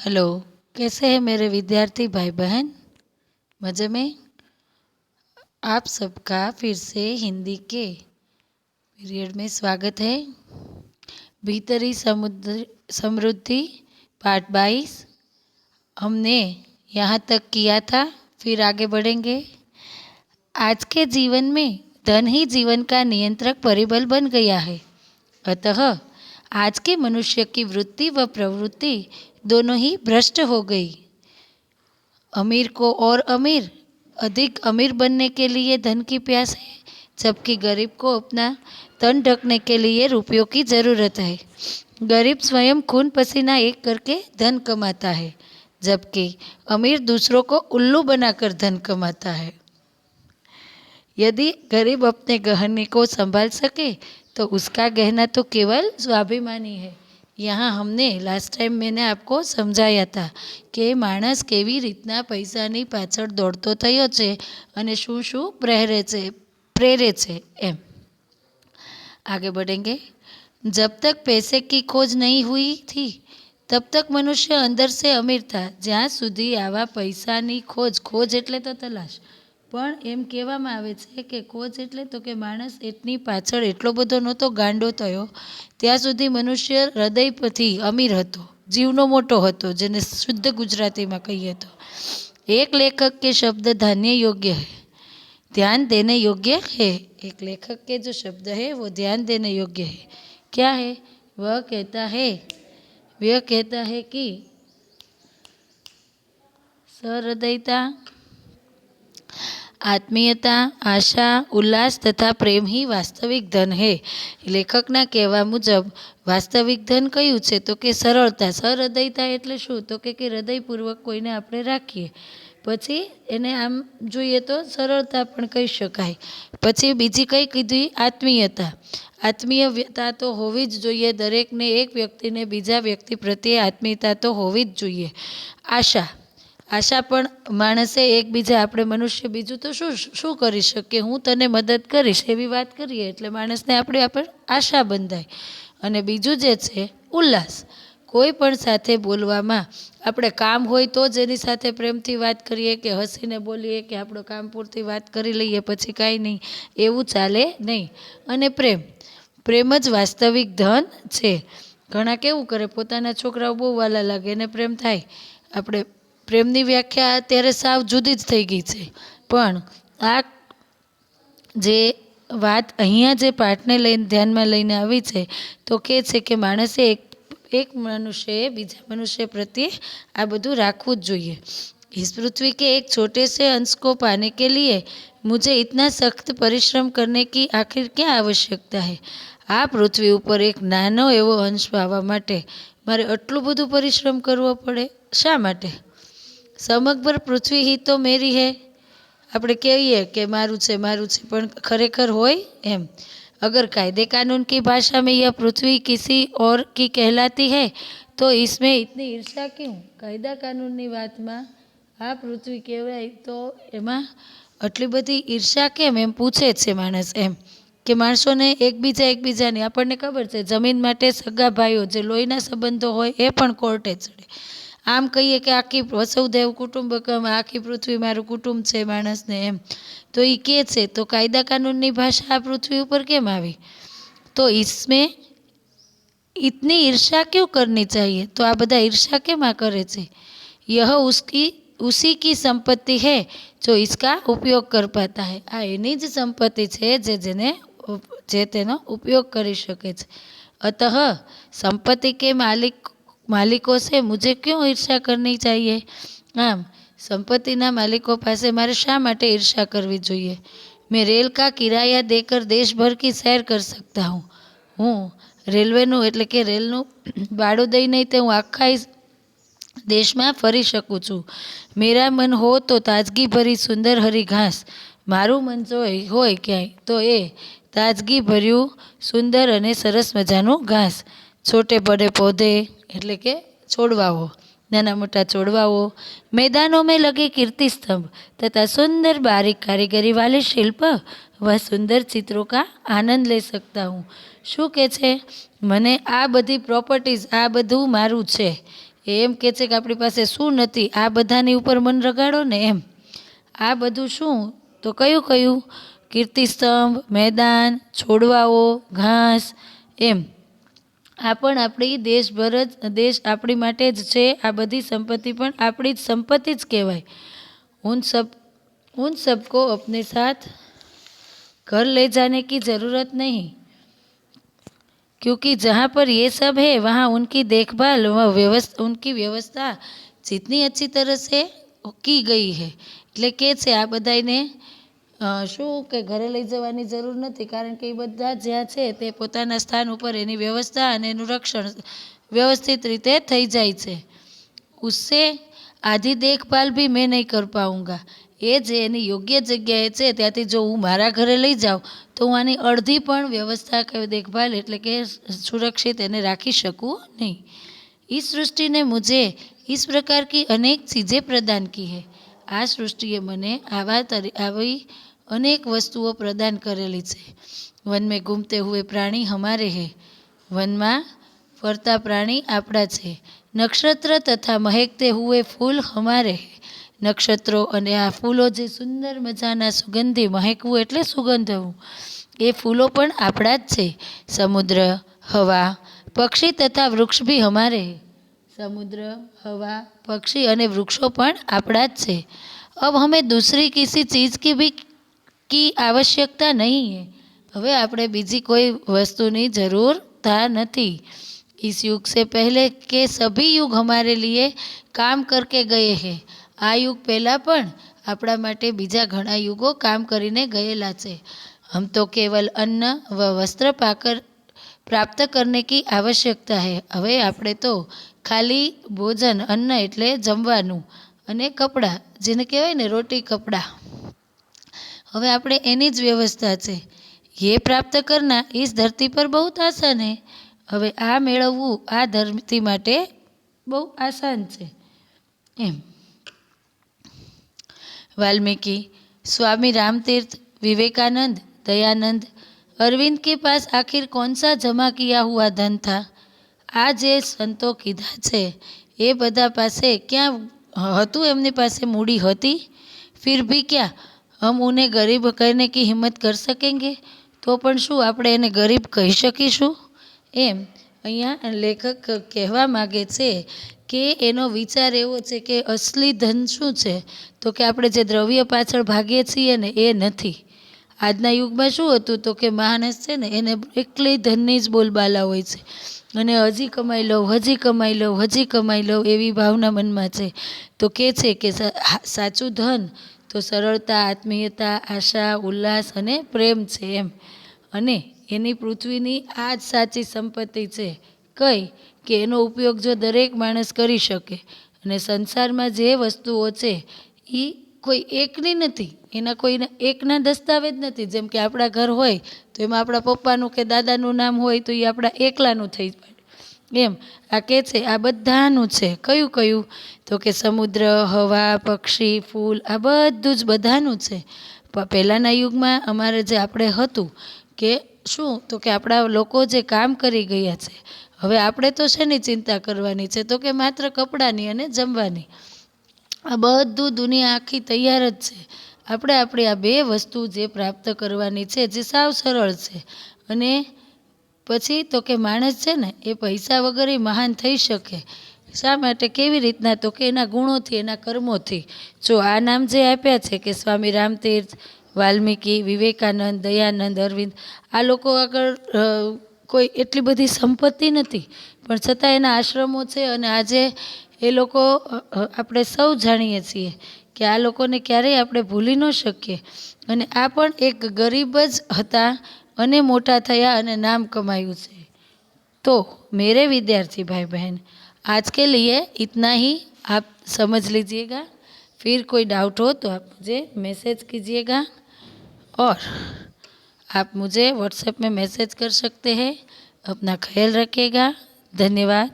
Hello. कैसे हैं मेरे विद्यार्थी भाई बहन? मज़े में? आप सबका फिर से हिंदी के पीरियड में स्वागत है। भीतरी समुद्र समृद्धि पाठ 22 हमने यहाँ तक किया था, फिर आगे बढ़ेंगे। आज के जीवन में धन ही जीवन का नियंत्रक परिबल बन गया है। अतः आज के मनुष्य की वृत्ति व प्रवृत्ति दोनों ही भ्रष्ट हो गई। अमीर को और अमीर अधिक अमीर बनने के लिए धन की प्यास है, जबकि गरीब को अपना तन ढकने के लिए रुपयों की ज़रूरत है। गरीब स्वयं खून पसीना एक करके धन कमाता है, जबकि अमीर दूसरों को उल्लू बनाकर धन कमाता है। यदि गरीब अपने गहने को संभाल सके तो उसका गहना तो केवल स्वाभिमानी है। यहाँ हमने लास्ट टाइम मैंने आपको समજાયા હતા કે માણસ કેવી રીતના પૈસાની પાછળ દોડતો થયો છે અને શું શું પ્રેરે છે એમ। आगे बढ़ेंगे। जब तक पैसे की खोज नहीं हुई थी तब तक मनुष्य अंदर से अमीर था। જ્યાં સુધી આવા પૈસાની खोज એટલે તો તલાશ, પણ એમ કહેવામાં આવે છે કે ખોજ એટલે તો કે માણસ એટલી પાછળ એટલો બધો નહોતો ગાંડો થયો ત્યાં સુધી મનુષ્ય હૃદયથી અમીર હતો, જીવનો મોટો હતો, જેને શુદ્ધ ગુજરાતીમાં કહીએ તો। एक लेखक के शब्द ध्यान योग्य है, ध्यान देने योग्य है। एक लेखक के जो शब्द है वो ध्यान देने योग्य है। क्या है? वह कहता है कि सहृदयता, आत्मीयता, आशा, उल्लास तथा प्रेम ही वास्तविक धन है। लेखकना कहेवा मुजब वास्तविक धन कयुं छे तो के सरलता। सहृदयता एटले शुं तो के हृदयपूर्वक कोईने आपणे राखीए, पछी एने आम जोईए तो सरलता पण कही शकाय। पछी बीजी कई कीधी? आत्मीयता। आत्मीयता तो होवी ज जोईए, दरेकने एक व्यक्तिने बीजा व्यक्ति प्रत्ये आत्मीयता तो होवी ज जोईए। आशा, आशा पण माणसे एकबीजा આપણે મનુષ્ય બીજું તો શું કરી શકે, હું તને મદદ કરીશ એવી વાત કરીએ એટલે માણસને આપણે આશા બંધાય। અને બીજું જે છે ઉલ્લાસ, કોઈ પણ સાથે બોલવામાં આપણે કામ હોય તો જ એની સાથે પ્રેમથી વાત કરીએ કે હસીને બોલીએ કે આપણો કામ પૂરતી વાત કરી લઈએ પછી કાંઈ નહીં, એવું ચાલે નહીં। અને પ્રેમ જ વાસ્તવિક ધન છે। ઘણા કેવું કરે, પોતાના છોકરાઓ બહુ વાલા લાગે એને પ્રેમ થાય। આપણે પ્રેમની વ્યાખ્યા અત્યારે સાવ જુદી જ થઈ ગઈ છે, પણ આ જે વાત અહીંયા જે પાઠને લઈને ધ્યાનમાં લઈને આવી છે તો કહે છે કે માણસે એક મનુષ્યએ બીજા મનુષ્ય પ્રત્યે આ બધું રાખવું જ જોઈએ। इस पृथ्वी के एक छोटे से अंश को पाने के लिए मुझे इतना सख्त परिश्रम करने की आखिर क्या आवश्यकता है? आ पृथ्वी ઉપર એક નાનો એવો અંશ પાવા માટે મારે આટલું બધું પરિશ્રમ કરવો પડે શા માટે? समग्र पृथ्वी ही तो मेरी है। આપણે કહીએ કે મારું છે પણ ખરેખર હોય એમ? अगर कायदे कानून की भाषा में यह पृथ्वी किसी और की कहलाती है तो इसमें इतनी ईर्ष्या क्यों? कायदा कानूनની વાતમાં આ પૃથ્વી કહેવાય તો એમાં આટલી બધી ઈર્ષ્યા કેમ એમ પૂછે છે માણસ એમ કે માણસોને એકબીજાની આપણને ખબર છે જમીન માટે સગા ભાઈઓ જે લોહીના સંબંધો હોય એ પણ કોર્ટે ચડે। આમ કહીએ કે આખી વસુધૈવ કુટુંબકમ, આખી પૃથ્વી મારું કુટુંબ છે માણસને એમ, તો એ કહે છે તો કાયદા કાનૂનની ભાષા આ પૃથ્વી ઉપર કેમ આવી? તો इसमें इतनी ईर्ष्या क्यों करनी चाहिए? तो आ બધા ईर्ष्या કેમ આ કરે છે? यह उसी की संपत्ति है जो इसका उपयोग कर पाता है। आ એની જ સંપત્તિ છે જે તેનો ઉપયોગ કરી શકે છે। अतः संपत्ति के मालिकों से मुझे क्यों ईर्ष्या करनी चाहिए? आम संपत्तिना मालिकों पासे मारे शा माटे ईर्ष्या करवी जोईए? मैं रेल का किराया देकर देश भर की सैर कर सकता हूँ। हूँ रेलवेનું એટલે કે રેલનું ભાડું દઈને તે હું આખા દેશમાં ફરી શકું છું। मेरा मन हो तो ताजगी भरी सुंदर हरी घास, મારું મન જો હોય ક્યાંય તો એ તાજગી ભર્યું સુંદર અને સરસ મજાનું ઘાસ। छोटे बड़े पौधे એટલે કે છોડવાઓ, નાના મોટા છોડવાઓ, मैदानों में लगे कीर्ति स्तंभ तथा सुंदर बारीक कारीगरी वाले शिल्प व सुंदर चित्रों का आनंद ले सकता हूँ। શું કહે છે? મને આ બધી પ્રોપર્ટીઝ આ બધું મારું છે એ એમ કહે છે કે આપણી પાસે શું નથી, આ બધાની ઉપર મન રગાડો ને એમ. આ બધું શું તો કયું કયું? કીર્તિસ્તંભ, મેદાન, છોડવાઓ, ઘાસ એમ. આ પણ આપણી દેશ આપણી માટે જ છે. આ બધી સંપત્તિ પણ આપણી જ સંપત્તિ જ કહેવાય. उन सबको अपने साथ घर ले जाने की ज़रूरत नहीं, क्योंकि जहाँ पर ये सब है वहाँ उनकी देखभाल उनकी व्यवस्था जितनी अच्छी तरह से की गई है. એટલે કે છે આ બધાને શું કે ઘરે લઈ જવાની જરૂર નથી, કારણ કે એ બધા જ્યાં છે તે પોતાના સ્થાન ઉપર એની વ્યવસ્થા અને એનું રક્ષણ વ્યવસ્થિત રીતે થઈ જાય છે. उससे आधी देखभाल भी मैं नहीं कर पाऊँगा. એ જે એની યોગ્ય જગ્યાએ છે ત્યાંથી જો હું મારા ઘરે લઈ જાઉં તો હું આની અડધી પણ વ્યવસ્થા કે દેખભાલ એટલે કે સુરક્ષિત એને રાખી શકું નહીં. इस सृष्टि ने मुझे इस प्रकार की अनेक चीज़ें प्रदान की है. આ સૃષ્ટિએ મને આવી અનેક વસ્તુઓ પ્રદાન કરેલી છે. વન મેં ઘૂમતે હુએ પ્રાણી હમારે હે. વનમાં ફરતા પ્રાણી આપણા છે. નક્ષત્ર તથા મહેકતે હુએ ફૂલ હમારે હે. નક્ષત્રો અને આ ફૂલો જે સુંદર મજાના સુગંધી, મહેકવું એટલે સુગંધવું, એ ફૂલો પણ આપણા જ છે. સમુદ્ર, હવા, પક્ષી તથા વૃક્ષ ભી હમારે હે. સમુદ્ર, હવા, પક્ષી અને વૃક્ષો પણ આપણા જ છે. अब हमें दूसरी किसी चीज़ की आवश्यकता नहीं है. હવે આપણે બીજી કોઈ વસ્તુની જરૂરતા નથી. इस युग से पहले के सभी युग हमारे लिए काम करके गए हैं. આ યુગ પહેલાં પણ આપણા માટે બીજા ઘણા યુગો કામ કરીને ગયેલા છે. हम तो केवल अन्न व वस्त्र पाकर प्राप्त करने की आवश्यकता है. હવે આપણે તો ખાલી ભોજન, અન્ન એટલે જમવાનું, અને કપડાં જેને કહેવાય ને રોટી કપડાં, હવે આપણે એની જ વ્યવસ્થા છે. ये प्राप्त करना इस धरती पर बहुत आसान है. હવે આ મેળવવું આ ધરતી માટે બહુ આસાન છે એમ. वाल्मीकि, स्वामी रामतीर्थ, विवेकानंद, दयानंद, अरविंद के पास आखिर कौन सा जमा किया हुआ धन था? આ જે સંતો કીધા છે એ બધા પાસે ક્યાં હતું? એમની પાસે મૂડી હતી? फिर भी क्या हम उन्हें गरीब कहने की हिम्मत कर सकेंगे? તો પણ શું આપણે એને ગરીબ કહી શકીશું? એમ અહીંયા લેખક કહેવા માગે છે કે એનો વિચાર એવો છે કે અસલી ધન શું છે? તો કે આપણે જે દ્રવ્ય પાછળ ભાગીએ છીએ ને એ નથી. આજના યુગમાં શું હતું તો કે માણસ છે ને એને એકલી ધનની જ બોલબાલા હોય છે, અને હજી કમાઈ લઉં, હજી કમાઈ લઉં, હજી કમાઈ લઉં એવી ભાવના મનમાં છે. તો કે છે કે સાચું ધન તો સરળતા, આત્મીયતા, આશા, ઉલ્લાસ અને પ્રેમ છે એમ. અને એની પૃથ્વીની આ જ સાચી સંપત્તિ છે. કઈ કે એનો ઉપયોગ જો દરેક માણસ કરી શકે, અને સંસારમાં જે વસ્તુઓ છે એ કોઈ એકની નથી, એના કોઈના એકના દસ્તાવેજ નથી. જેમ કે આપણા ઘર હોય તો એમાં આપણા પપ્પાનું કે દાદાનું નામ હોય તો એ આપણા એકલાનું થઈ જાય એમ. આ કે છે આ બધાનું છે. કયું કયું? તો કે સમુદ્ર, હવા, પક્ષી, ફૂલ, આ બધું જ બધાનું છે. પહેલાંના યુગમાં અમારે જે આપણે હતું કે શું તો કે આપણા લોકો જે કામ કરી ગયા છે, હવે આપણે તો શેની ચિંતા કરવાની છે? તો કે માત્ર કપડાની અને જમવાની. આ બધું દુનિયા આખી તૈયાર જ છે. આપણે આપણી આ બે વસ્તુ જે પ્રાપ્ત કરવાની છે જે સાવ સરળ છે. અને પછી તો કે માણસ છે ને એ પૈસા વગર મહાન થઈ શકે. શા માટે? કેવી રીતના? તો કે એના ગુણોથી, એના કર્મોથી. જો આ નામ જે આપ્યા છે કે સ્વામી રામતીર્થ, વાલ્મીકિ, વિવેકાનંદ, દયાનંદ, અરવિંદ, આ લોકો આગળ કોઈ એટલી બધી સંપત્તિ નથી, પણ છતાં એના આશ્રમો છે. અને આજે એ લોકો આપણે સૌ જાણીએ છીએ કે આ લોકોને ક્યારેય આપણે ભૂલી ન શકીએ. અને આ પણ એક ગરીબ જ હતા અને મોટા થયા અને નામ કમાયું છે. तो मेरे विद्यार्थी भाई बहन, आज के लिए इतना ही आप समझ लीजिएगा. फिर कोई डाउट हो तो आप मुझे मैसेज कीजिएगा, और आप मुझे व्हाट्सएप में मैसेज कर सकते हैं. अपना ख्याल रखिएगा. धन्यवाद.